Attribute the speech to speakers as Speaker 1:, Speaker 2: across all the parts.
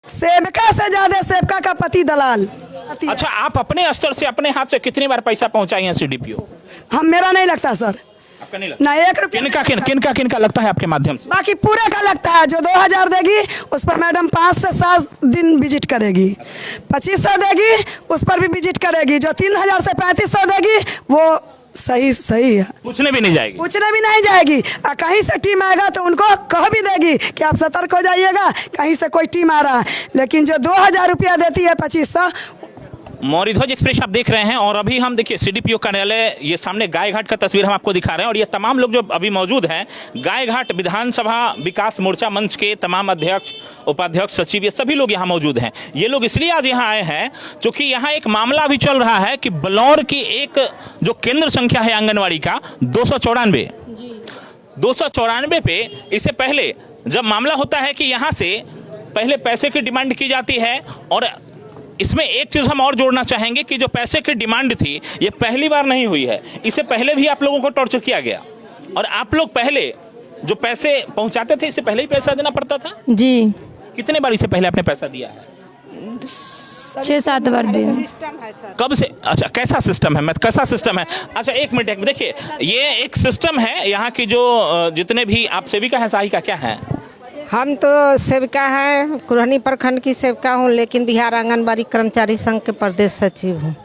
Speaker 1: सेवका से ज्यादा सेवका का पति दलाल।
Speaker 2: अच्छा, आप अपने स्तर से अपने हाथ से कितनी बार पैसा पहुंचाई हैं सीडीपीओ?
Speaker 1: हम मेरा नहीं लगता सर,
Speaker 2: आपका नहीं लगता?
Speaker 1: ना 1 रुपया।
Speaker 2: किनका लगता है आपके माध्यम से?
Speaker 1: बाकी पूरे का लगता है। जो 2000 देगी उस पर मैडम 5 से 7 दिन विजिट करेगी। 2500 देगी उस पर भी विजिट करेगी। जो 3000 से 3500 देगी वो सही है,
Speaker 2: पूछने भी नहीं जाएगी।
Speaker 1: पूछने भी नहीं जाएगी। कहीं से टीम आएगा तो उनको कह भी देगी कि आप सतर्क हो जाइएगा, कहीं से कोई टीम आ रहा है। लेकिन जो 2000 रुपया देती है 2500।
Speaker 2: मौर्य ध्वज एक्सप्रेस आप देख रहे हैं और अभी हम देखिए सीडीपीओ कार्यालय, ये सामने गायघाट का तस्वीर हम आपको दिखा रहे हैं और ये तमाम लोग जो अभी मौजूद हैं गायघाट विधानसभा विकास मोर्चा मंच के तमाम अध्यक्ष, उपाध्यक्ष, सचिव, ये सभी लोग यहाँ मौजूद हैं। ये लोग इसलिए आज यहाँ आए हैं क्योंकि यहाँ एक मामला भी चल रहा है कि बलौर की एक जो केंद्र संख्या है आंगनवाड़ी का 294 पे, इससे पहले जब मामला होता है कि यहाँ से पहले पैसे की डिमांड की जाती है। और इसमें एक चीज हम और जोड़ना चाहेंगे कि जो पैसे की डिमांड थी ये पहली बार नहीं हुई है, इससे पहले भी आप लोगों को टॉर्चर किया गया और आप लोग पहले जो पैसे पहुंचाते थे इससे पहले ही पैसा देना पड़ता था
Speaker 3: जी।
Speaker 2: कितने बार इससे पहले आपने पैसा दिया है?
Speaker 3: 6-7 बार दिया।
Speaker 2: कब से? अच्छा, कैसा सिस्टम है? कैसा सिस्टम है? अच्छा, एक मिनट देखिए, ये एक सिस्टम है यहाँ की। जो जितने भी आप सेविका हैं, सहायिका क्या है?
Speaker 4: हम तो सेविका है, कुरहनी प्रखंड की सेविका हूँ, लेकिन बिहार आंगनबाड़ी कर्मचारी संघ के प्रदेश सचिव हूँ।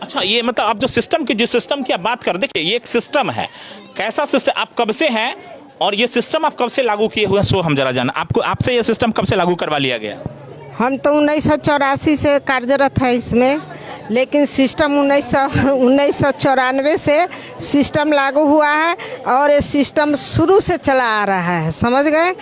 Speaker 2: अच्छा, ये मतलब आप जो सिस्टम की, जिस सिस्टम की आप बात कर, देखिए ये एक सिस्टम है। कैसा सिस्टम? आप कब से हैं और ये सिस्टम आप कब से लागू किए हुए हैं, सो हम जरा जाना। आपसे ये सिस्टम कब से लागू करवा लिया गया?
Speaker 4: हम तो 1984 से कार्यरत है इसमें, लेकिन सिस्टम 1994 से सिस्टम लागू हुआ है और ये सिस्टम शुरू से चला आ रहा है, समझ गए?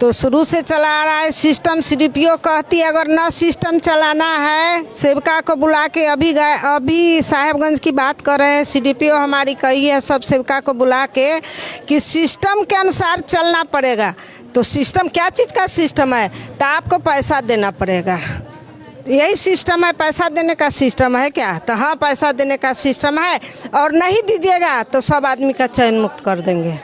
Speaker 4: तो शुरू से चला आ रहा है सिस्टम। सीडीपीओ कहती है अगर ना सिस्टम चलाना है, सेविका को बुला के अभी साहेबगंज की बात कर रहे हैं, सीडीपीओ हमारी कही है सब सेविका को बुला के कि सिस्टम के अनुसार चलना पड़ेगा। तो सिस्टम क्या चीज़ का सिस्टम है? तो आपको पैसा देना पड़ेगा, यही सिस्टम है। पैसा देने का सिस्टम है क्या? तो हाँ, पैसा देने का सिस्टम है और नहीं दीजिएगा तो सब आदमी का चयन मुक्त कर देंगे।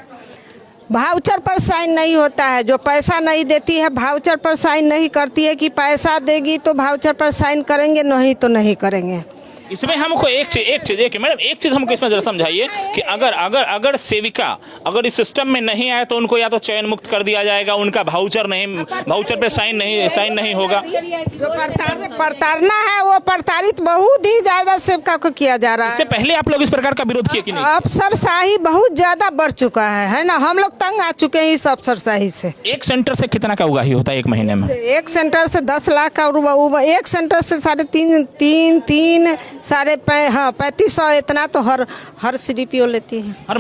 Speaker 4: भाउचर पर साइन नहीं होता है। जो पैसा नहीं देती है भाउचर पर साइन नहीं करती है कि पैसा देगी तो भाउचर पर साइन करेंगे, नहीं तो नहीं करेंगे।
Speaker 2: इसमें हमको एक चीज मैडम, एक चीज हमको इसमें जरा समझाइए कि अगर सेविका अगर इस सिस्टम में नहीं आए तो उनको या तो चयन मुक्त कर दिया जाएगा, उनका भाउचर पे साइन नहीं होगा।
Speaker 4: जो प्रताड़ना है वो प्रताड़ित बहुत ही ज्यादा सेविका को किया जा रहा है।
Speaker 2: इससे पहले आप लोग इस प्रकार का विरोध किए कि नहीं?
Speaker 4: अफसरशाही बहुत ज्यादा बढ़ चुका है ना? हम लोग तंग आ चुके हैं इस अफसरशाही से।
Speaker 2: एक सेंटर से कितना का उगाही होता है एक महीने में?
Speaker 4: एक सेंटर से 10 लाख का, एक सेंटर से 3.5 साढ़े 3500 इतना तो हर सीडीपीओ लेती है हर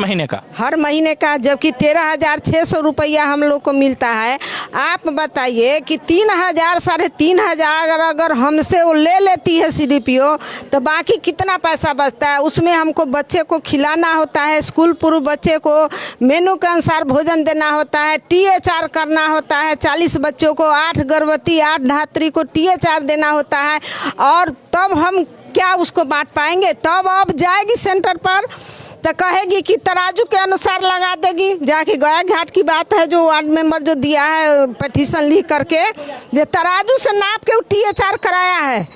Speaker 4: महीने का, जबकि 13,600 रुपया हम लोग को मिलता है। आप बताइए कि 3,000 साढ़े 3,000 अगर हमसे वो ले लेती है सीडीपीओ तो बाकी कितना पैसा बचता है? उसमें हमको बच्चे को खिलाना होता है, स्कूल पूर्व बच्चे को मेनू के अनुसार भोजन देना होता है, THR करना होता है, 40 बच्चों को, 8 गर्भवती 8 धात्री को THR देना होता है और तब हम क्या उसको बांट पाएंगे? तब अब जाएगी सेंटर पर तो कहेगी कि तराजू के अनुसार लगा देगी। जाके गया घाट की बात है, जो वार्ड मेंबर जो दिया है पिटीशन लिख करके, जो तराजू से नाप के THR कराया है,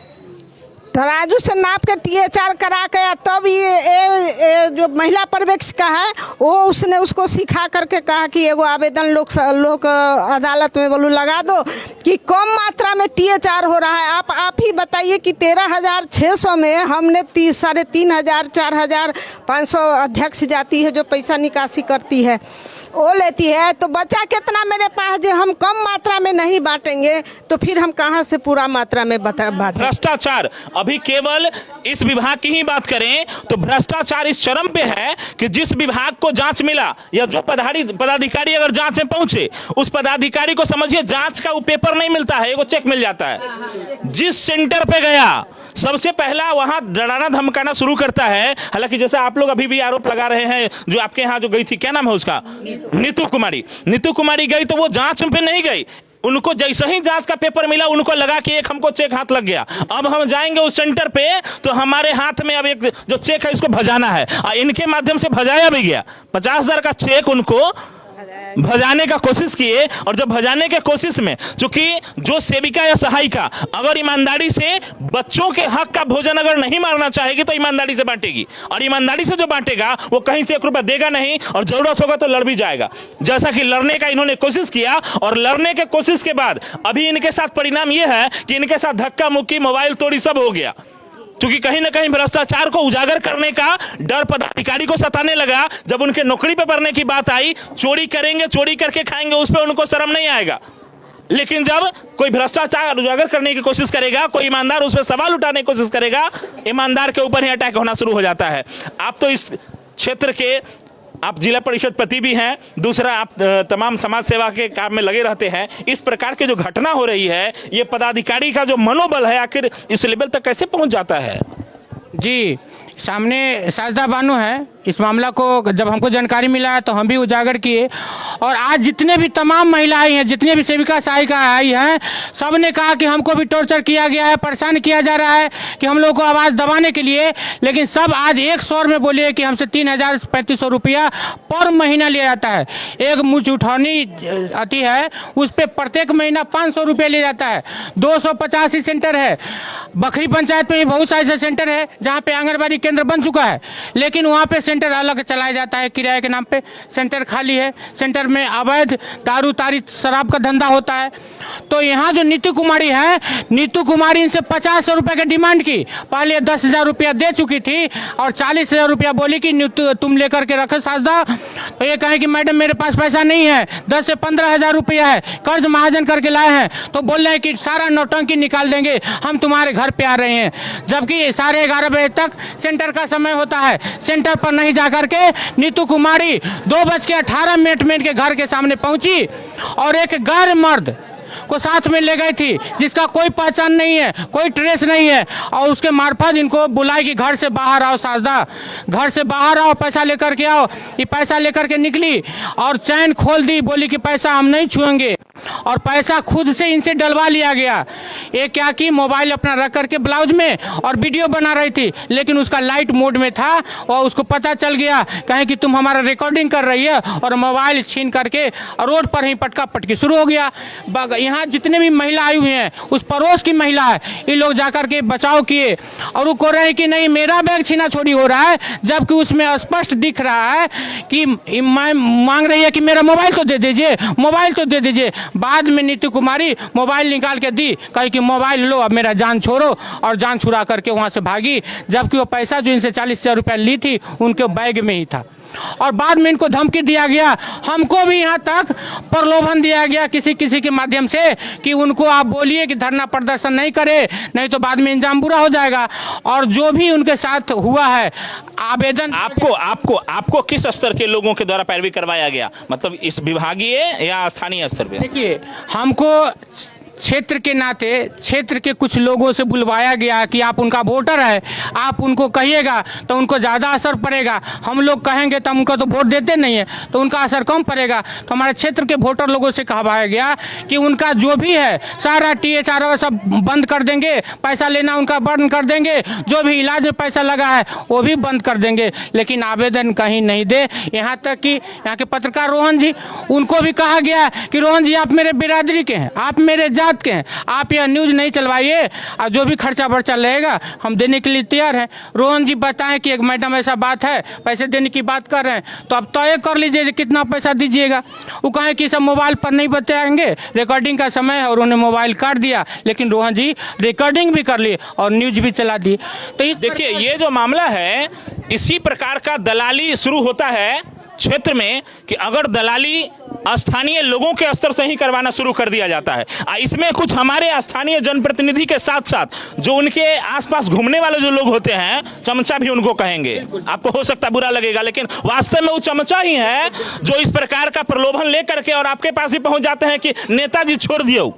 Speaker 4: तराजू से नाप के THR करा के तब ये जो महिला पर्यवेक्षिका है वो उसने उसको सिखा करके कहा कि एगो आवेदन लोक अदालत में बोलू लगा दो कि कम मात्रा में THR हो रहा है। आप ही बताइए कि 13,600 में हमने 3,500 4,500 अध्यक्ष जाती है जो पैसा निकासी करती है वो लेती है, तो बचा कितना मेरे पास? जो हम कम मात्रा में नहीं बांटेंगे तो फिर हम कहाँ से पूरा मात्रा में बांटें?
Speaker 2: भ्रष्टाचार, अभी केवल इस विभाग की ही बात करें तो भ्रष्टाचार इस चरम पे है कि जिस विभाग को जांच मिला या जो पदाधिकारी अगर जांच में पहुंचे उस पदाधिकारी को समझिए जांच का वो पेपर नहीं मिलता है, एगो चेक मिल जाता है। जिस सेंटर पे गया सबसे पहला वहां डराना धमकाना शुरू करता है। हालांकि जैसा आप लोग अभी भी आरोप लगा रहे हैं, जो आपके यहाँ जो गई थी, क्या नाम है उसका? नीतू कुमारी गई तो वो जांच पे नहीं गई, उनको जैसे ही जांच का पेपर मिला उनको लगा कि एक हमको चेक हाथ लग गया, अब हम जाएंगे उस सेंटर पे तो हमारे हाथ में अब एक जो चेक है इसको भजाना है। इनके माध्यम से भजाया भी गया। 50,000 का चेक उनको भजाने का कोशिश किए, और जब भजाने के कोशिश में चूंकि जो सेविका या सहायिका अगर ईमानदारी से बच्चों के हक का भोजन अगर नहीं मारना चाहेगी तो ईमानदारी से बांटेगी, और ईमानदारी से जो बांटेगा वो कहीं से 1 रुपया देगा नहीं, और जरूरत होगा तो लड़ भी जाएगा। जैसा कि लड़ने का इन्होंने कोशिश किया, और लड़ने के कोशिश के बाद अभी इनके साथ परिणाम यह है कि इनके साथ धक्का मुक्की, मोबाइल तोड़ी सब हो गया, क्योंकि कहीं ना कहीं भ्रष्टाचार को उजागर करने का डर पदाधिकारी को सताने लगा। जब उनके नौकरी पे भरने की बात आई, चोरी करेंगे, चोरी करके खाएंगे, उस पर उनको शर्म नहीं आएगा। लेकिन जब कोई भ्रष्टाचार उजागर करने की कोशिश करेगा, कोई ईमानदार उस पर सवाल उठाने की कोशिश करेगा, ईमानदार के ऊपर ही अटैक होना शुरू हो जाता है। आप तो इस क्षेत्र के आप जिला परिषद पति भी हैं, दूसरा आप तमाम समाज सेवा के काम में लगे रहते हैं। इस प्रकार की जो घटना हो रही है, ये पदाधिकारी का जो मनोबल है आखिर इस लेवल तक कैसे पहुंच जाता है?
Speaker 5: जी, सामने साजदा बानो है। इस मामला को जब हमको जानकारी मिला तो हम भी उजागर किए, और आज जितने भी तमाम महिलाएं हैं, जितने भी सेविका सहायिका आई हैं, सब ने कहा कि हमको भी टॉर्चर किया गया है, परेशान किया जा रहा है कि हम लोगों को आवाज़ दबाने के लिए। लेकिन सब आज एक स्वर में बोले कि हमसे 3,3500 रुपया पर महीना लिया जाता है। एक मुझ उठौनी आती है, उस पर प्रत्येक महीना 500 रुपया लिया जाता है। 285 सेंटर है। बखरी पंचायत में बहुत सारे ऐसे सेंटर है जहाँ पे आंगनबाड़ी केंद्र बन चुका है, लेकिन वहाँ पे सेंटर अलग चलाया जाता है, किराए के नाम पे सेंटर खाली है। सेंटर में अवैध दारू तारी शराब का धंधा होता है। तो यहाँ जो नीतू कुमारी है, नीतू कुमारी इनसे 50 रुपए की डिमांड की। पहले 10,000 रुपया दे चुकी थी और 40,000 रुपया बोली कि तुम लेकर के रखो साजदा। तो ये कहे कि मैडम मेरे पास पैसा नहीं है, 10 से 15,000 रुपया है, कर्ज महाजन करके लाए हैं। तो बोल रहे हैं कि सारा नौटंकी निकाल देंगे, हम तुम्हारे घर पे आ रहे हैं। जबकि 11:30 बजे तक सेंटर का समय होता है। सेंटर पर नहीं जाकर के नीतू कुमारी 2:18 में के घर के सामने पहुंची और एक गैर मर्द को साथ में ले गई थी, जिसका कोई पहचान नहीं है, कोई ट्रेस नहीं है, और उसके मार्फत इनको बुलाई कि घर से बाहर आओ साजदा, घर से बाहर आओ, पैसा लेकर के आओ। ये पैसा लेकर के निकली और चैन खोल दी, बोली कि पैसा हम नहीं छुएंगे, और पैसा खुद से इनसे डलवा लिया गया। ये क्या कि मोबाइल अपना रख करके ब्लाउज में और वीडियो बना रही थी, लेकिन उसका लाइट मोड में था और उसको पता चल गया कहें कि तुम हमारा रिकॉर्डिंग कर रही है, और मोबाइल छीन करके रोड पर ही पटका पटकी शुरू हो गया। यहाँ जितने भी महिला आई हुई हैं, उस पड़ोस की महिला है, ये लोग जाकर के बचाव किए, और वो कह रहे हैं कि नहीं मेरा बैग छीना छोड़ी हो रहा है, जबकि उसमें स्पष्ट दिख रहा है कि मैं मांग रही है कि मेरा मोबाइल तो दे दीजिए, मोबाइल तो दे दीजिए। बाद में नीतू कुमारी मोबाइल निकाल के दी, कही कि मोबाइल लो, अब मेरा जान छोड़ो, और जान छुड़ा करके वहाँ से भागी। जबकि वो पैसा जो इनसे 40,000 रुपया ली थी उनके बैग में ही था। और बाद में इनको धमकी दिया गया, हमको भी यहाँ तक प्रलोभन दिया गया किसी किसी के माध्यम से कि उनको आप बोलिए कि धरना प्रदर्शन नहीं करे, नहीं तो बाद में इंजाम बुरा हो जाएगा। और जो भी उनके साथ हुआ है, आवेदन
Speaker 2: आपको किस स्तर के लोगों के द्वारा पैरवी करवाया गया, मतलब इस विभागीय या स्थानीय स्तर पे?
Speaker 5: देखिए, हमको क्षेत्र के नाते क्षेत्र के कुछ लोगों से बुलवाया गया कि आप उनका वोटर है, आप उनको कहिएगा तो उनको ज़्यादा असर पड़ेगा। हम लोग कहेंगे तो उनको तो वोट देते नहीं है, तो उनका असर कम पड़ेगा। तो हमारे क्षेत्र के वोटर लोगों से कहवाया गया कि उनका जो भी है सारा THR सब बंद कर देंगे, पैसा लेना उनका बंद कर देंगे, जो भी इलाज में पैसा लगा है वो भी बंद कर देंगे। लेकिन आवेदन कहीं नहीं दे। यहाँ तक कि यहाँ के पत्रकार रोहन जी, उनको भी कहा गया कि रोहन जी आप मेरे बिरादरी के हैं, आप मेरे के हैं, आप यह न्यूज नहीं चलवाइए, और जो भी खर्चा बर्चा लगेगा हम देने के लिए तैयार हैं। रोहन जी बताएं कि एक मैडम ऐसा बात है, पैसे देने की बात कर रहे हैं, तो अब तय कर लीजिए कितना पैसा दीजिएगा। वो कहें कि सब मोबाइल पर नहीं बताएंगे, रिकॉर्डिंग का समय है, और उन्होंने मोबाइल काट दिया। लेकिन रोहन जी रिकॉर्डिंग भी कर लिए और न्यूज भी चला दी। तो इस
Speaker 2: देखिए, ये जो मामला है, इसी प्रकार का दलाली शुरू होता है क्षेत्र में कि अगर दलाली स्थानीय लोगों के स्तर से ही करवाना शुरू कर दिया जाता है। इसमें कुछ हमारे स्थानीय जनप्रतिनिधि के साथ साथ जो उनके आसपास घूमने वाले जो लोग होते हैं, चमचा भी उनको कहेंगे, आपको हो सकता बुरा लगेगा, लेकिन वास्तव में वो चमचा ही है जो इस प्रकार का प्रलोभन लेकर के और आपके पास ही पहुंच जाते हैं कि नेताजी छोड़ दियो,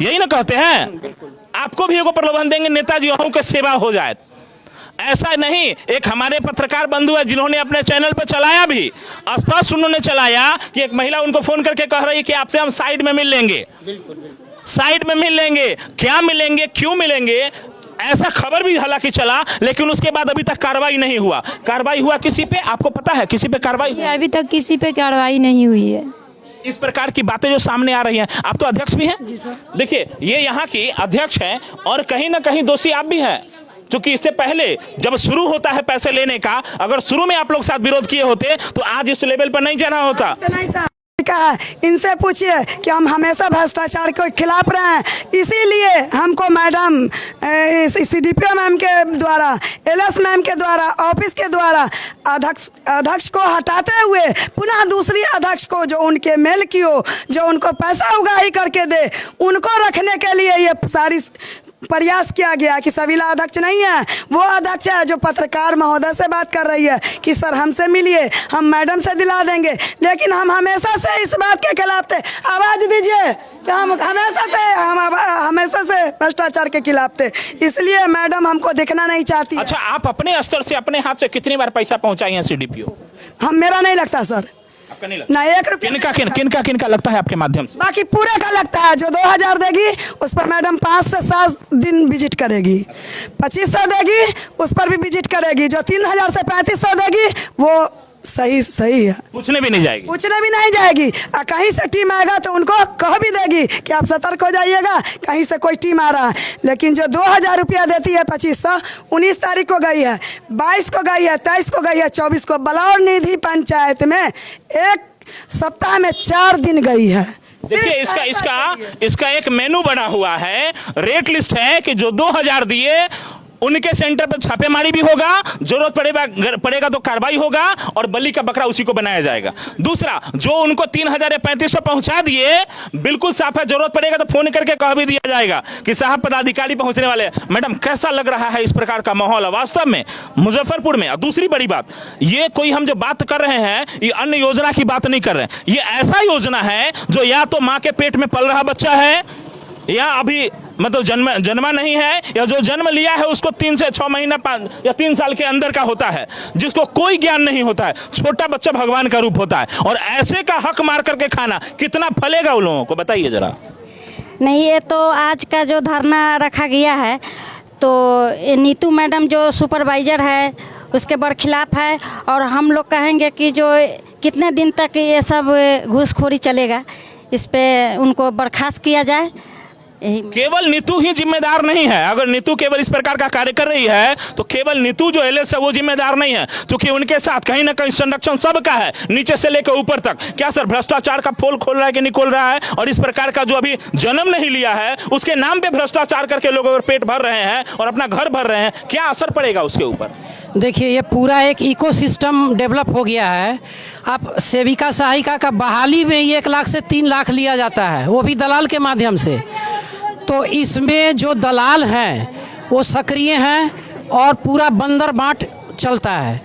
Speaker 2: यही ना कहते हैं। आपको भी एगो प्रलोभन देंगे, नेताजी अहों के सेवा हो जाए। ऐसा नहीं, एक हमारे पत्रकार बंधु है जिन्होंने अपने चैनल पर चलाया भी, स्पष्ट उन्होंने चलाया कि एक महिला उनको फोन करके कह रही है कि आपसे हम साइड में मिल लेंगे, साइड में मिल लेंगे, क्या मिलेंगे, क्यों मिलेंगे, ऐसा खबर भी हालांकि चला। लेकिन उसके बाद अभी तक कार्रवाई नहीं हुआ। कार्रवाई हुआ किसी पे, आपको पता है किसी पे कार्रवाई?
Speaker 3: अभी तक किसी पे कार्रवाई नहीं हुई है।
Speaker 2: इस प्रकार की बातें जो सामने आ रही हैं, आप तो अध्यक्ष भी हैं
Speaker 1: जी सर।
Speaker 2: देखिए, ये यहाँ की अध्यक्ष हैं और कहीं ना कहीं दोषी आप भी हैं, क्योंकि इससे पहले जब शुरू होता है पैसे लेने का, अगर शुरू में आप लोग साथ विरोध किए होते तो आज इस लेवल पर नहीं जाना होता।
Speaker 1: नहीं सर, कहा है, इनसे पूछिए कि हम हमेशा भ्रष्टाचार के खिलाफ रहे हैं, इसीलिए हमको मैडम CDPO मैम के द्वारा, LS मैम के द्वारा, ऑफिस के द्वारा अध्यक्ष को हटाते हुए पुनः दूसरी अध्यक्ष को जो उनके मेल की हो, जो उनको पैसा उगाही करके दे, उनको रखने के लिए ये सारी प्रयास किया गया कि सबीला अध्यक्ष नहीं है, वो अध्यक्ष है जो पत्रकार महोदय से बात कर रही है कि सर हमसे मिलिए, हम मैडम से दिला देंगे। लेकिन हम हमेशा से इस बात के खिलाफ थे। आवाज दीजिए कि हम हमेशा से भ्रष्टाचार के खिलाफ थे, इसलिए मैडम हमको दिखना नहीं चाहती।
Speaker 2: अच्छा, आप अपने स्तर से, अपने हाथ से कितनी बार पैसा पहुंचाई है CDPO?
Speaker 1: मेरा नहीं लगता सर,
Speaker 2: आपका नहीं लगता?
Speaker 1: ना 1 रुपया।
Speaker 2: किनका लगता है आपके माध्यम से?
Speaker 1: बाकी पूरे का लगता है। जो 2000 देगी उस पर मैडम 5 से 7 दिन विजिट करेगी। 2500 देगी उस पर भी विजिट करेगी। जो 3000 से 3500 देगी वो सही है,
Speaker 2: पूछने भी नहीं जाएगी।
Speaker 1: पूछने भी नहीं जाएगी। कहीं से टीम आएगा तो उनको कह भी देगी कि आप सतर्क हो जाइएगा, कहीं से कोई टीम आ रहा है। लेकिन जो 2000 रुपया देती है 2500, 19 तारीख को गई है, 22 को गई है, 23 को गई है, 24 को बलौर निधि पंचायत में 1 सप्ताह में 4 दिन गई है।
Speaker 2: देखिए, इसका एक मेनू बना हुआ है, रेट लिस्ट है कि जो 2000 दिए उनके सेंटर पर छापेमारी भी होगा, जरूरत पड़ेगा तो कार्रवाई होगा और बलि का बकरा उसी को बनाया जाएगा। दूसरा, जो उनको 3000 या 3500 पहुंचा दिए, बिल्कुल साफ है, जरूरत पड़ेगा तो फोन करके कह भी दिया जाएगा कि साहब पदाधिकारी पहुंचने वाले। मैडम, कैसा लग रहा है इस प्रकार का माहौल वास्तव में मुजफ्फरपुर में? दूसरी बड़ी बात, ये कोई हम जो बात कर रहे हैं, ये अन्य योजना की बात नहीं कर रहे हैं। ये ऐसा योजना है जो या तो माँ के पेट में पल रहा बच्चा है, या अभी मतलब जन्मा नहीं है, या जो जन्म लिया है उसको 3 से 6 महीना 5 या 3 साल के अंदर का होता है, जिसको कोई ज्ञान नहीं होता है। छोटा बच्चा भगवान का रूप होता है, और ऐसे का हक मार करके खाना कितना फलेगा उन लोगों को, बताइए जरा।
Speaker 6: नहीं, ये तो आज का जो धरना रखा गया है, तो ये नीतू मैडम जो सुपरवाइजर है उसके बरखिलाफ है, और हम लोग कहेंगे कि जो कितने दिन तक ये सब घूसखोरी चलेगा, इस पे उनको बर्खास्त किया जाए।
Speaker 2: केवल नीतू ही जिम्मेदार नहीं है। अगर नीतू केवल इस प्रकार का कार्य कर रही है तो केवल नीतू जो LS है वो जिम्मेदार नहीं है, क्योंकि उनके साथ कहीं ना कहीं संरक्षण सबका है, नीचे से लेकर ऊपर तक। क्या सर भ्रष्टाचार का पोल खोल रहा है कि नहीं खोल रहा है? और इस प्रकार का जो अभी जन्म नहीं लिया है उसके नाम पे भ्रष्टाचार करके लोग अगर पेट भर रहे हैं और अपना घर भर रहे हैं, क्या असर पड़ेगा उसके ऊपर?
Speaker 7: देखिए, ये पूरा एक इकोसिस्टम डेवलप हो गया है। अब सेविका सहायिका का बहाली में 1 लाख से 3 लाख लिया जाता है, वो भी दलाल के माध्यम से। तो इसमें जो दलाल हैं वो सक्रिय हैं और पूरा बंदर बाट चलता है।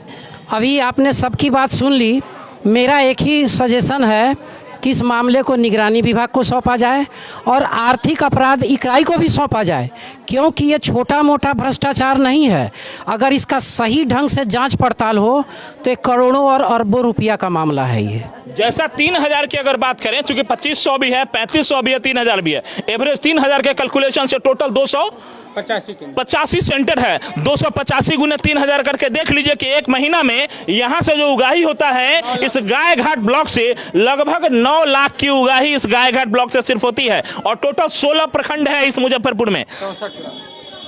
Speaker 7: अभी आपने सबकी बात सुन ली। मेरा एक ही सजेशन है कि इस मामले को निगरानी विभाग को सौंपा जाए और आर्थिक अपराध इकाई को भी सौंपा जाए, क्योंकि ये छोटा मोटा भ्रष्टाचार नहीं है। अगर इसका सही ढंग से जांच पड़ताल हो तो करोड़ों और अरबों रुपया का मामला है ये।
Speaker 2: जैसा 3000 की अगर बात करें, चूंकि 2500 भी है, 3500 भी है, 3000 भी है, एवरेज 3000 के कैलकुलेशन से टोटल 285 सेंटर है। 285 गुने 3000 करके देख लीजिए कि एक महीना में यहाँ से जो उगाही होता है इस गाय घाट ब्लॉक से लगभग 9 लाख की उगाही इस गाय घाट ब्लॉक से सिर्फ होती है। और टोटल 16 प्रखंड है इस मुजफ्फरपुर में।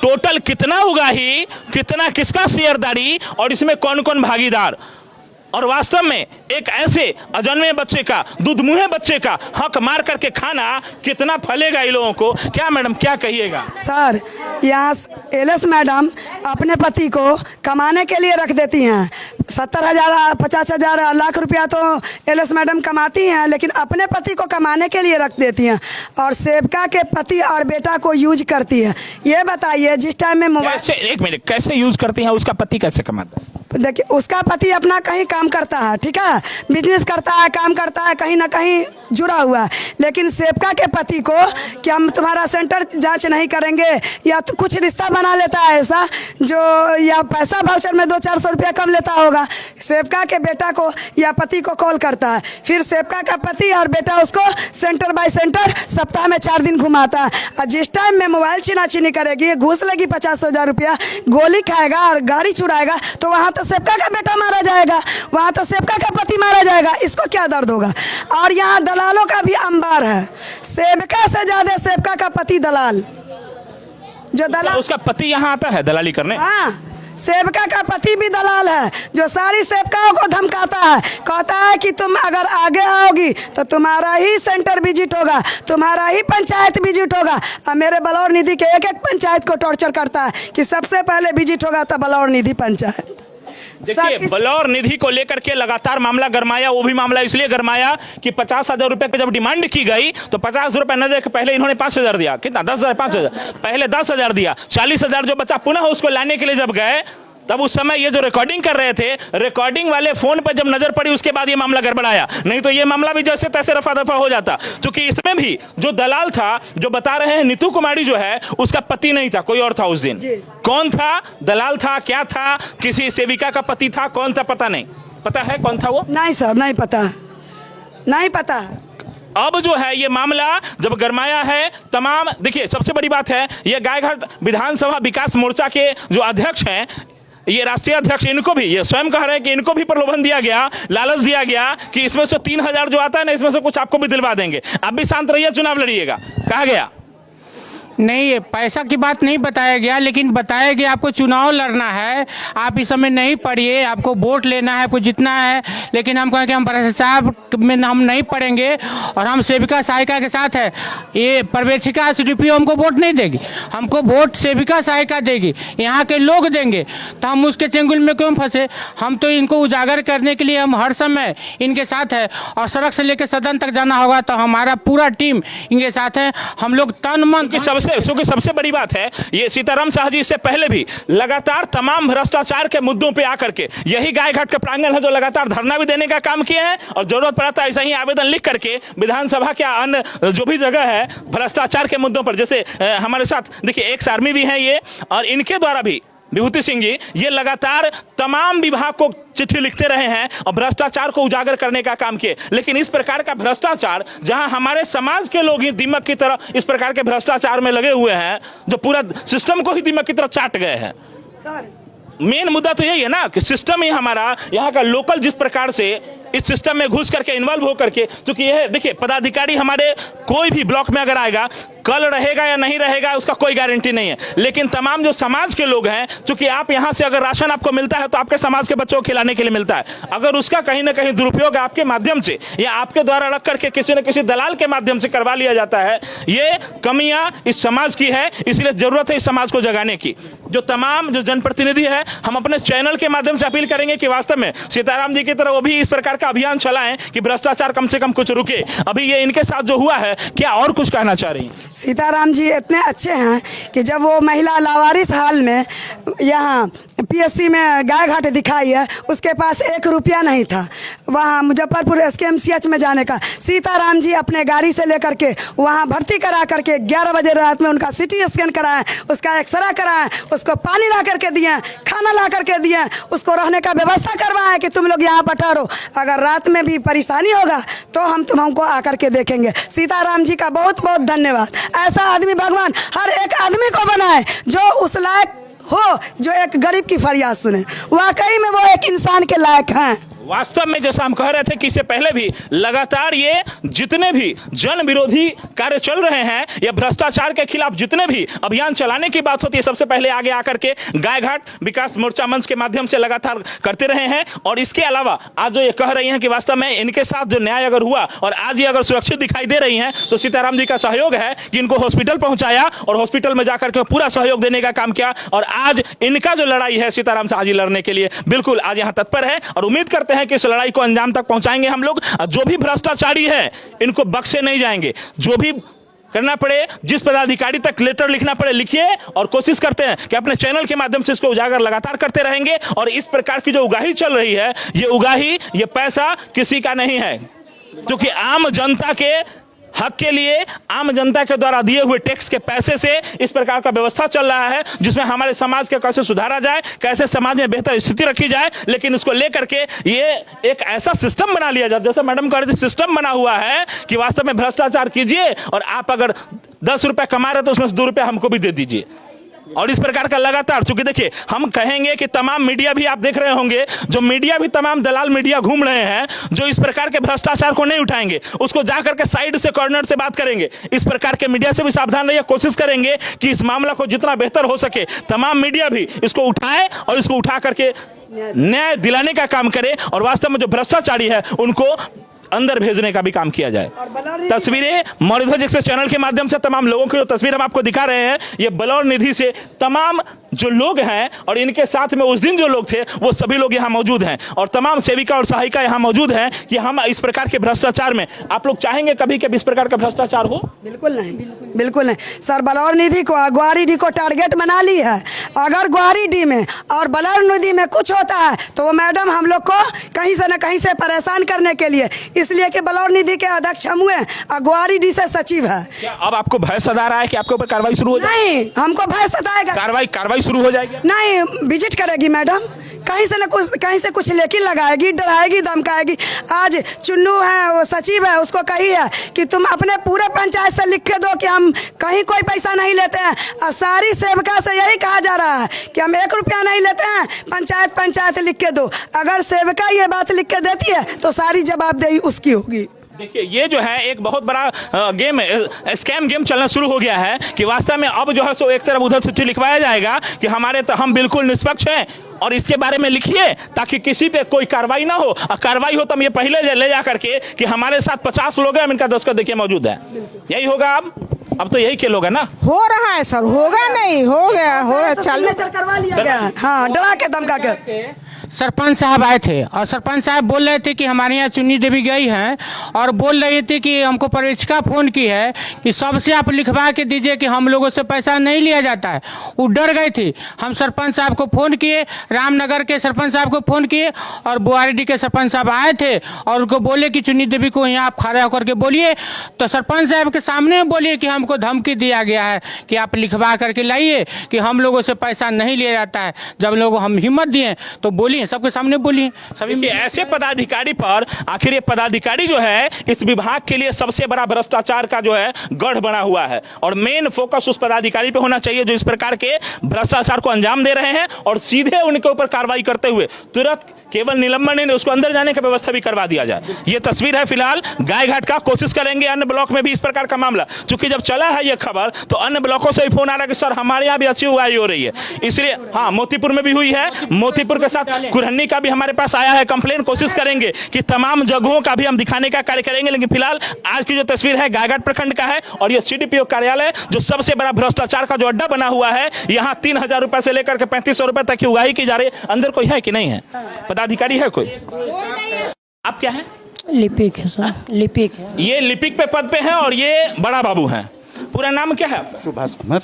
Speaker 2: टोटल कितना उगाही, कितना किसका शेयरदारी, और इसमें कौन कौन भागीदार? और वास्तव में एक ऐसे अजन्मे बच्चे का, दूधमुहे बच्चे का हक मार करके खाना कितना फलेगा इन लोगों को? क्या मैडम, क्या कहिएगा?
Speaker 1: सर, यहाँ LS मैडम अपने पति को कमाने के लिए रख देती हैं। 70,000 50,000 लाख रुपया तो LS मैडम कमाती हैं, लेकिन अपने पति को कमाने के लिए रख देती हैं और सेवका के पति और बेटा को यूज करती है। ये बताइए, जिस टाइम में मोबाइल,
Speaker 2: 1 मिनट, कैसे यूज करती हैं? उसका पति कैसे कमाता है?
Speaker 1: देखिए, उसका पति अपना कहीं काम करता है, ठीक है, बिजनेस करता है, काम करता है, कहीं ना कहीं जुड़ा हुआ है। लेकिन सेवका के पति को कि हम तुम्हारा सेंटर जांच नहीं करेंगे, या तो कुछ रिश्ता बना लेता है ऐसा जो, या पैसा वाउचर में 200-400 रुपया कम लेता होगा, सेवका के बेटा को या पति को कॉल करता है। फिर सेवका का पति और बेटा उसको सेंटर बाय सेंटर सप्ताह में 4 दिन घुमाता है। और जिस टाइम में मोबाइल छीना छीनी करेगी, घूस लेगी 50,000 रुपया, गोली खाएगा और गाड़ी चुराएगा, तो वहाँ तो तो सेवका का बेटा मारा जाएगा, वहाँ तो सेवका का पति मारा जाएगा, इसको क्या दर्द होगा। और यहाँ दलालों का भी अंबार है, सेवका से ज्यादा सेवका का पति दलाल, जो दलाल
Speaker 2: उसका पति यहाँ आता है दलाली करने।
Speaker 1: हाँ, सेवका का पति भी दलाल है, जो सारी सेवकाओं को धमकाता है, कहता है कि तुम अगर आगे आओगी तो तुम्हारा ही सेंटर विजिट होगा, तुम्हारा ही पंचायत विजिट होगा। अब मेरे बलौर निधि के एक एक पंचायत को टॉर्चर करता है कि सबसे पहले विजिट होगा तो बलौर निधि पंचायत।
Speaker 2: देखिए, बलौर निधि को लेकर के लगातार मामला गरमाया। वो भी मामला इसलिए गरमाया कि 50,000 रुपए की जब डिमांड की गई तो 50 रुपए न देकर पहले इन्होंने 5,000 दिया। कितना? 10,000, 5,000, पहले 10,000 दिया। 40,000 जो बचा पुनः उसको लाने के लिए जब गए, तब उस समय ये जो रिकॉर्डिंग कर रहे थे, रिकॉर्डिंग वाले फोन पर जब नजर पड़ी उसके बाद ये मामला गड़बड़ाया। नहीं तो ये मामला भी जैसे तैसे रफा दफा हो जाता, क्योंकि इसमें भी जो दलाल था, जो बता रहे हैं नीतू कुमारी जो है, उसका पति नहीं था, कोई और था उस दिन। कौन था? दलाल था, क्या था? किसी सेविका का पति था, कौन था पता नहीं। पता है कौन था वो?
Speaker 1: नहीं सर, नहीं पता, नहीं पता।
Speaker 2: अब जो है ये मामला जब गरमाया है तमाम, देखिए सबसे बड़ी बात है, ये गायघाट विधानसभा विकास मोर्चा के जो अध्यक्ष हैं, ये राष्ट्रीय अध्यक्ष, इनको भी ये स्वयं कह रहे हैं कि इनको भी प्रलोभन दिया गया, लालच दिया गया कि इसमें से 3,000 जो आता है ना, इसमें से कुछ आपको भी दिलवा देंगे, आप भी शांत रहिए, चुनाव लड़िएगा, कहा गया।
Speaker 5: नहीं, पैसा की बात नहीं बताया गया, लेकिन बताया गया आपको चुनाव लड़ना है, आप इस समय नहीं पढ़िए, आपको वोट लेना है, आपको जितना है। लेकिन हम कहें कि हम भ्रष्टाचार में हम नहीं पढ़ेंगे और हम सेविका सहायिका के साथ है। ये प्रवेशिका SDPO हमको वोट नहीं देगी, हमको वोट सेविका सहायिका देगी, यहाँ के लोग देंगे। तो हम उसके चंगुल में क्यों फंसे? हम तो इनको उजागर करने के लिए हम हर समय इनके साथ है, और सड़क से लेकर सदन तक जाना होगा तो हमारा पूरा टीम इनके साथ है। हम लोग तन मन
Speaker 2: सबसे बड़ी बात है, ये सीताराम शाह जी इससे पहले भी लगातार तमाम भ्रष्टाचार के मुद्दों पे आकर के, यही गायघाट के प्रांगण है जो लगातार धरना भी देने का काम किए हैं, और जरूरत पड़ा था ऐसा ही आवेदन लिख करके विधानसभा के अन्य जो भी जगह है भ्रष्टाचार के मुद्दों पर, जैसे हमारे साथ देखिए एक्स आर्मी भी हैं ये, और इनके द्वारा भी विभूति सिंह जी ये लगातार तमाम विभाग को चिट्ठी लिखते रहे हैं और भ्रष्टाचार को उजागर करने का काम किए। लेकिन इस प्रकार का भ्रष्टाचार, जहां हमारे समाज के लोग ही दीमक की तरह इस प्रकार के भ्रष्टाचार में लगे हुए हैं, जो पूरा सिस्टम को ही दीमक की तरह चाट गए हैं। मेन मुद्दा तो यही है ना कि सिस्टम ही हमारा, यहाँ का लोकल जिस प्रकार से इस सिस्टम में घुस करके इन्वॉल्व हो करके, क्योंकि यह देखिए पदाधिकारी हमारे कोई भी ब्लॉक में अगर आएगा, कल रहेगा या नहीं रहेगा उसका कोई गारंटी नहीं है। लेकिन तमाम जो समाज के लोग हैं, क्योंकि आप यहाँ से अगर राशन आपको मिलता है तो आपके समाज के बच्चों को खिलाने के लिए मिलता है, अगर उसका कहीं ना कहीं दुरुपयोग आपके माध्यम से या आपके द्वारा रख करके किसी न किसी दलाल के माध्यम से करवा लिया जाता है, ये कमियां इस समाज की है। इसलिए जरूरत है इस समाज को जगाने की। जो तमाम जो जनप्रतिनिधि है, हम अपने चैनल के माध्यम से अपील करेंगे कि वास्तव में सीताराम जी की तरह वो भी इस प्रकार का अभियान चलाएं कि भ्रष्टाचार कम से कम कुछ रुके। अभी ये इनके साथ जो हुआ है, क्या और कुछ कहना चाह रही हैं?
Speaker 1: सीताराम जी इतने अच्छे हैं कि जब वो महिला लावारिस हाल में यहाँ PSC में गायघाट दिखाई है, उसके पास 1 रुपया नहीं था वहाँ मुजफ्फरपुर SKMCH में जाने का। सीताराम जी अपने गाड़ी से लेकर के वहाँ भर्ती करा करके 11 बजे रात में उनका CT स्कैन कराएं, उसका एक्सरे कराएं, उसको पानी ला करके दिए, खाना ला करके दिए, उसको रहने का व्यवस्था करवाएं कि तुम लोग यहाँ पर ठहरो, अगर रात में भी परेशानी होगा तो हमको आकर के देखेंगे। सीताराम जी का बहुत बहुत धन्यवाद। ऐसा आदमी भगवान हर एक आदमी को बनाए जो उस लायक हो, जो एक गरीब की फरियाद सुने। वाकई में वो एक इंसान के लायक हैं।
Speaker 2: वास्तव में जैसा हम कह रहे थे कि इससे पहले भी लगातार ये जितने भी जन विरोधी कार्य चल रहे हैं या भ्रष्टाचार के खिलाफ जितने भी अभियान चलाने की बात होती है, सबसे पहले आगे आकर के गायघाट विकास मोर्चा मंच के माध्यम से लगातार करते रहे हैं। और इसके अलावा आज जो ये कह रही हैं कि वास्तव में इनके साथ जो न्याय अगर हुआ और आज ये अगर सुरक्षित दिखाई दे रही हैं तो सीताराम जी का सहयोग है कि इनको हॉस्पिटल पहुंचाया और हॉस्पिटल में जाकर के पूरा सहयोग देने का काम किया। और आज इनका जो लड़ाई है सीताराम शाह जी लड़ने के लिए बिल्कुल आज यहाँ तत्पर है और उम्मीद करते हैं कि इस लड़ाई को अंजाम तक पहुंचाएंगे हम लोग। जो भी भ्रष्टाचारी है इनको बख्शे नहीं जाएंगे। जो भी करना पड़े, जिस पदाधिकारी तक लेटर लिखना पड़े लिखिए, और कोशिश करते हैं कि अपने चैनल के माध्यम से इसको उजागर लगातार करते रहेंगे। और इस प्रकार की जो उगाही चल रही है, ये उगाही, ये पैसा किसी का नहीं है, क्योंकि आम जनता के हक के लिए, आम जनता के द्वारा दिए हुए टैक्स के पैसे से इस प्रकार का व्यवस्था चल रहा है जिसमें हमारे समाज के कैसे सुधारा जाए, कैसे समाज में बेहतर स्थिति रखी जाए। लेकिन उसको लेकर के ये एक ऐसा सिस्टम बना लिया जाए, जैसे मैडम कह रही थी, सिस्टम बना हुआ है कि वास्तव में भ्रष्टाचार कीजिए और आप अगर 10 रुपए कमा रहे तो उसमें से 2 रुपए हमको भी दे दीजिए। और इस प्रकार का लगातार, चूंकि देखिए हम कहेंगे कि तमाम मीडिया भी आप देख रहे होंगे, जो मीडिया भी तमाम दलाल मीडिया घूम रहे हैं, जो इस प्रकार के भ्रष्टाचार को नहीं उठाएंगे, उसको जाकर के साइड से कॉर्नर से बात करेंगे। इस प्रकार के मीडिया से भी सावधान रहिए, कोशिश करेंगे कि इस मामला को जितना बेहतर हो सके तमाम मीडिया भी इसको उठाए और इसको उठा करके न्याय दिलाने का काम करे और वास्तव में जो भ्रष्टाचारी है उनको अंदर भेजने का भी काम किया जाए। तस्वीरें मौर्यध्वज एक्सप्रेस चैनल के माध्यम से तमाम लोगों की जो तस्वीर हम आपको दिखा रहे हैं, ये बलौर निधि से तमाम जो लोग हैं और इनके साथ में उस दिन जो लोग थे वो सभी लोग यहाँ मौजूद हैं और तमाम सेविका और सहायिका यहाँ मौजूद हैं कि हम इस प्रकार के भ्रष्टाचार में, आप लोग चाहेंगे कभी कभी इस प्रकार का भ्रष्टाचार हो?
Speaker 1: बिल्कुल नहीं, बिल्कुल नहीं सर। बलौर निधि को ग्वारीडी को टारगेट बना ली है। अगर ग्वारीडी में और बलौर निधि में कुछ होता है तो वो मैडम हम लोग को कहीं से न कहीं से परेशान करने के लिए, इसलिए कि बलौर निधि के अध्यक्ष हम हुए और ग्वारीडी से सचिव है।
Speaker 2: क्या अब आपको भय सता रहा है कि आपके ऊपर कार्रवाई शुरू हो जाए?
Speaker 1: नहीं, हमको भय सताएगा।
Speaker 2: कार्रवाई शुरू हो जाएगी?
Speaker 1: नहीं, विजिट करेगी मैडम, कहीं से कुछ लेकिन लगाएगी, डराएगी, धमकाएगी। आज चुन्नू है, वो सचिव है, उसको कही है कि तुम अपने पूरे पंचायत से लिख के दो कि हम कहीं कोई पैसा नहीं लेते हैं। और सारी सेविका से यही कहा जा रहा है कि हम 1 रुपया नहीं लेते हैं, पंचायत लिख के दो। अगर सेविका ये बात लिख के देती है तो सारी जवाबदेही उसकी होगी।
Speaker 2: देखिए ये जो है एक बहुत बड़ा गेम, स्कैम गेम चलना शुरू हो गया है कि वास्तव में अब जो है सो एक तरफ उधर चिट्ठी लिखवाया जाएगा कि हम बिल्कुल निष्पक्ष हैं और इसके बारे में लिखिए ताकि किसी पे कोई कार्रवाई ना हो, और कार्रवाई हो तो हम ये पहले ले जा करके कि हमारे साथ 50 लोग हैं, हम इनका दस्तखत देखिए मौजूद है। यही होगा अब तो यही खेल होगा ना?
Speaker 4: हो रहा है सर, होगा नहीं, हो गया, हो रहा, चालू
Speaker 1: करवा लिया गया। हाँ, डरा के धमका के
Speaker 5: सरपंच साहब आए थे और सरपंच साहब बोल रहे थे कि हमारे यहाँ चुन्नी देवी गई हैं और बोल रही थी कि हमको पर्यवेक्षिका फ़ोन की है कि सबसे आप लिखवा के दीजिए कि हम लोगों से पैसा नहीं लिया जाता है। वो डर गई थी। हम सरपंच साहब को फ़ोन किए, रामनगर के सरपंच साहब को फ़ोन किए और बुआरीडी के सरपंच साहब आए थे और उनको बोले कि चुन्नी देवी को यहाँ आप खड़ा होकर के बोलिए। तो सरपंच साहब के सामने बोलिए कि हमको धमकी दिया गया है कि आप लिखवा करके लाइए कि हम लोगों से पैसा नहीं लिया जाता है। जब लोग हम हिम्मत दिए तो बोलिए, सबके सामने बोलिए। सभी
Speaker 2: ऐसे पदाधिकारी पर, आखिर ये पदाधिकारी जो है इस विभाग के लिए सबसे बड़ा भ्रष्टाचार का जो है गढ़ बना हुआ है और मेन फोकस उस पदाधिकारी पे होना चाहिए जो इस प्रकार के भ्रष्टाचार को अंजाम दे रहे हैं और सीधे उनके ऊपर कार्रवाई करते हुए तुरंत केवल निलंबन नहीं, उसको अंदर जाने की व्यवस्था भी करवा दिया जाए। ये तस्वीर है फिलहाल गायघाट का। कोशिश करेंगे अन्य ब्लॉक में भी इस प्रकार का मामला, चूंकि जब चला है ये खबर तो अन्य ब्लॉकों से भी फोन आ रहा है कि सर हमारे यहाँ भी अच्छी उगाई हो रही है, इसलिए हाँ मोतीपुर में भी हुई है। मोतीपुर के साथ कुरहनी का भी हमारे पास आया है कंप्लेन। कोशिश करेंगे कि तमाम जगहों का भी हम दिखाने का कार्य करेंगे, लेकिन फिलहाल आज की जो तस्वीर है गायघाट प्रखंड का है और ये सीडीपीओ कार्यालय जो सबसे बड़ा भ्रष्टाचार का जो अड्डा बना हुआ है। यहाँ 3000 रुपए से लेकर के 3500 रुपए तक की उगाही की जा रही है। अंदर कोई है कि नहीं है? पदाधिकारी है कोई? आप क्या है?
Speaker 3: लिपिक है सर, लिपिक है।
Speaker 2: ये लिपिक पे पद पे है और ये बड़ा बाबू हैं। पूरा नाम क्या है?
Speaker 8: सुभाष कुमार।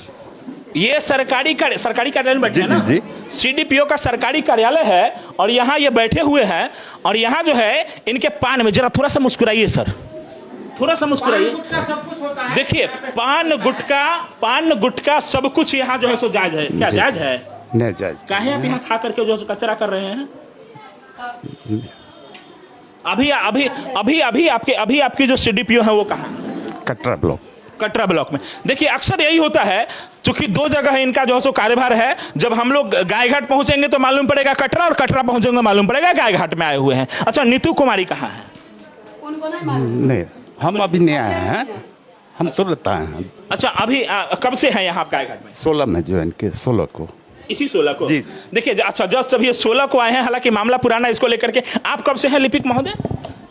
Speaker 2: ये सरकारी कार्यालय में बैठे हैं ना?
Speaker 8: जी।
Speaker 2: सीडीपीओ का सरकारी कार्यालय है और यहाँ ये बैठे हुए हैं और यहाँ जो है इनके पान में, जरा थोड़ा सा मुस्कुराइए सर, थोड़ा सा मुस्कुराइए। देखिए पान गुटका सब कुछ यहाँ जो है सो जायज है। क्या जायज है?
Speaker 8: नहीं जायज।
Speaker 2: काहे आप यहाँ खा करके जो है कचरा कर रहे हैं? अभी आपकी जो सीडीपीओ है वो कहाँ? कटरा ब्लॉक में। देखिए अक्सर यही होता है, चूंकि 2 जगह है इनका जो है सो कार्यभार है। जब हम लोग गायघाट पहुंचेंगे तो मालूम पड़ेगा कटरा और कटरा पहुंचेंगे मालूम पड़ेगा गायघाट में आए हुए हैं। अच्छा, नीतू कुमारी कहाँ है?
Speaker 8: नहीं, हम अभी नहीं आए हैं, हम तुरंत आए हैं।
Speaker 2: अच्छा, अभी कब से हैं यहाँ आप गायघाट में?
Speaker 8: 16 में ज्वाइन के, 16 को।
Speaker 2: इसी 16 को?
Speaker 8: जी।
Speaker 2: देखिए अच्छा, जस्ट अभी 16 को आए हैं, हालांकि मामला पुराना इसको लेकर के। आप कब से हैं लिपिक महोदय?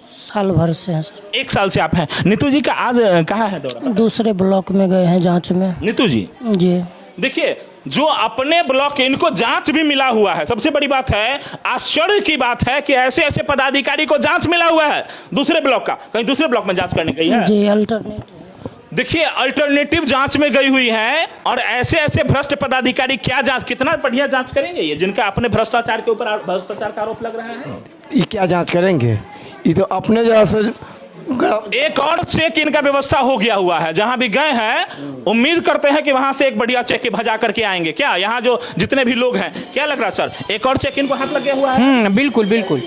Speaker 3: साल भर से है सर।
Speaker 2: 1 साल से आप हैं। नीतू जी का आज कहाँ है दौरा?
Speaker 3: दूसरे ब्लॉक में गए हैं जांच में।
Speaker 2: नीतू जी देखिए, जो अपने ब्लॉक, इनको जांच भी मिला हुआ है। सबसे बड़ी बात है, आश्चर्य की बात है कि ऐसे पदाधिकारी को जांच मिला हुआ है दूसरे ब्लॉक का। कहीं दूसरे ब्लॉक में जांच करने गई है
Speaker 3: जी, अल्टरनेटिव।
Speaker 2: देखिए अल्टरनेटिव जांच में गई हुई है और ऐसे भ्रष्ट पदाधिकारी क्या जांच, कितना बढ़िया जांच करेंगे ये, जिनका अपने भ्रष्टाचार के ऊपर भ्रष्टाचार का आरोप लग रहा है।
Speaker 9: ये क्या जांच करेंगे? ये तो अपने जैसे
Speaker 2: एक और चेक इनका व्यवस्था हो गया हुआ है, जहां भी गए हैं उम्मीद करते हैं कि वहां से एक बढ़िया चेक भजा करके आएंगे। क्या यहाँ जो जितने भी लोग हैं, क्या लग रहा है सर, एक और चेक इनको हाथ लग गया हुआ है?
Speaker 5: बिल्कुल बिल्कुल।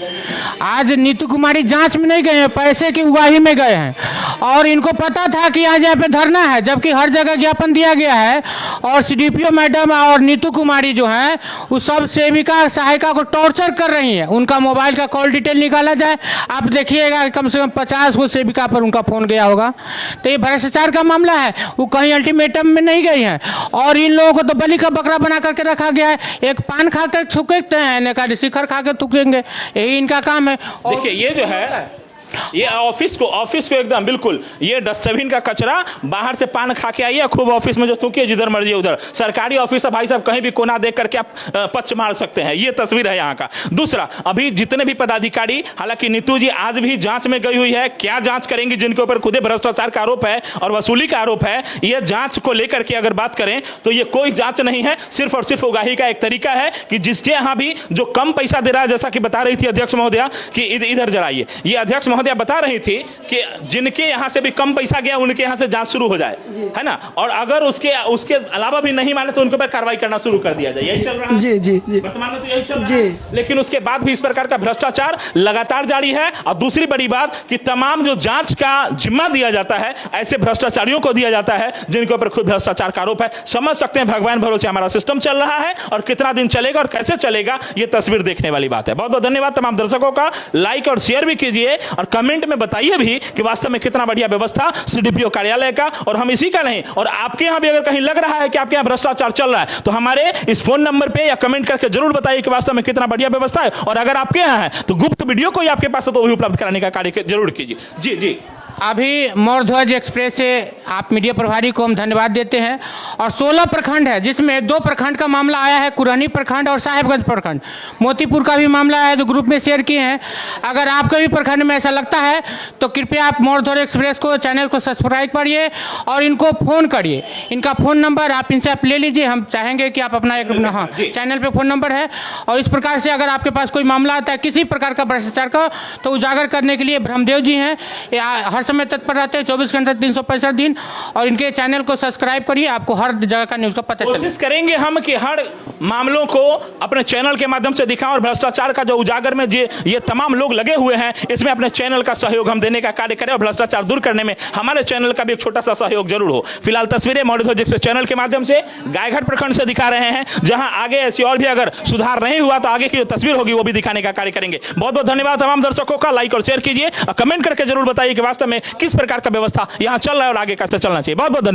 Speaker 5: आज नीतू कुमारी जांच में नहीं गए हैं, पैसे की उगाही में गए हैं, और इनको पता था कि आज यहाँ पे धरना है, जबकि हर जगह ज्ञापन दिया गया है। और सीडीपीओ मैडम और नीतू कुमारी जो हैं वो सब सेविका सहायिका को टॉर्चर कर रही हैं। उनका मोबाइल का कॉल डिटेल निकाला जाए, आप देखिएगा कम से कम 50 को सेविका पर उनका फोन गया होगा। तो ये भ्रष्टाचार का मामला है, वो कहीं अल्टीमेटम में नहीं गई हैं। और इन लोगों को तो बलि का बकरा बना करके रखा गया है। एक पान खा कर थूकते हैं, शिखर खा कर थूकेंगे, यही इनका काम है।
Speaker 2: देखिए ये जो है, ये ऑफिस को एकदम बिल्कुल, ये डस्टबिन का कचरा बाहर से पान खा के आइए, खूब ऑफिस में जो थूकिए जिधर मर्जी उधर। सरकारी ऑफिस है भाई साहब, कहीं भी कोना देख करके आप पच मार सकते हैं। ये तस्वीर है यहाँ का। दूसरा, अभी जितने भी पदाधिकारी, हालांकि नीतू जी आज भी जांच में गई हुई है, क्या जांच करेंगी जिनके ऊपर खुदे भ्रष्टाचार का आरोप है और वसूली का आरोप है। ये जांच को लेकर के अगर बात करें तो ये कोई जांच नहीं है, सिर्फ और सिर्फ उगाही का एक तरीका है कि जिसके यहाँ भी जो कम पैसा दे रहा है, जैसा कि बता रही थी अध्यक्ष महोदया कि इधर जराइए, ये अध्यक्ष महोदया बता रही थी कि जिनके यहां से भी कम पैसा गया उनके यहां से जांच शुरू हो जाए, है ना, और अगर उसके अलावा भी नहीं माने तो उनके ऊपर कार्रवाई करना शुरू कर दिया जाए। यही चल रहा है
Speaker 1: जी जी जी,
Speaker 2: वर्तमान में तो यही चल रहा है। लेकिन उसके बाद भी इस प्रकार का भ्रष्टाचार लगातार जारी है। और दूसरी बड़ी बात कि तमाम जो जांच का जिम्मा दिया जाता है ऐसे भ्रष्टाचारियों को दिया जाता है जिनके ऊपर खुद भ्रष्टाचार का आरोप है। समझ सकते हैं भगवान भरोसे हमारा सिस्टम चल रहा है, और कितना दिन चलेगा और कैसे चलेगा ये तस्वीर देखने वाली बात है। बहुत बहुत धन्यवाद तमाम दर्शकों का। लाइक और शेयर भी कीजिए और कमेंट में बताइए भी कि वास्तव में कितना बढ़िया व्यवस्था सीडीपीओ कार्यालय का। और हम इसी का नहीं, और आपके यहां भी अगर कहीं लग रहा है कि आपके यहां भ्रष्टाचार चल रहा है तो हमारे इस फोन नंबर पे या कमेंट करके जरूर बताइए कि वास्तव में कितना बढ़िया व्यवस्था है। और अगर आपके यहां है तो गुप्त वीडियो कोई आपके पास है तो वही उपलब्ध कराने का कार्य जरूर कीजिए। जी जी,
Speaker 5: अभी मोरध्वज एक्सप्रेस से आप मीडिया प्रभारी को हम धन्यवाद देते हैं। और 16 प्रखंड है, जिसमें 2 प्रखंड का मामला आया है, कुरहनी प्रखंड और साहेबगंज प्रखंड। मोतीपुर का भी मामला है जो ग्रुप में शेयर किए हैं। अगर आपके भी प्रखंड में ऐसा लगता है तो कृपया आप मोरध्वज एक्सप्रेस को चैनल को सब्सक्राइब करिए और इनको फ़ोन करिए। इनका फ़ोन नंबर आप इनसे आप ले लीजिए, हम चाहेंगे कि आप अपना एक हाँ चैनल पर फ़ोन नंबर है। और इस प्रकार से अगर आपके पास कोई मामला आता है किसी प्रकार का भ्रष्टाचार का, तो उजागर करने के लिए ब्रह्मदेव जी हैं, हर समय तत्पर रहते हैं, 24 घंटे 365 दिन। और इनके चैनल को सब्सक्राइब करिए, आपको हर जगह का न्यूज़ का पता चले।
Speaker 2: कोशिश करेंगे हम कि हर मामलों को अपने चैनल के माध्यम से दिखाएं, और भ्रष्टाचार का जो उजागर में ये तमाम लोग लगे हुए हैं, इसमें अपने चैनल का सहयोग हम देने का कार्य करें, और भ्रष्टाचार दूर करने में हमारे चैनल का भी एक छोटा सा सहयोग जरूर हो। फिलहाल तस्वीरें मोरध्वज एक्सप्रेस चैनल के माध्यम से गायघाट प्रखंड से दिखा रहे हैं, जहां आगे ऐसी और भी अगर सुधार नहीं हुआ तो आगे की जो तस्वीर होगी वो भी दिखाने का कार्य करेंगे। बहुत बहुत धन्यवाद तमाम दर्शकों का। लाइक और शेयर कीजिए और कमेंट करके जरूर बताइए कि वास्तव में किस प्रकार का व्यवस्था यहां चल रहा है और आगे कैसे चलना चाहिए। बहुत बहुत धन्यवाद।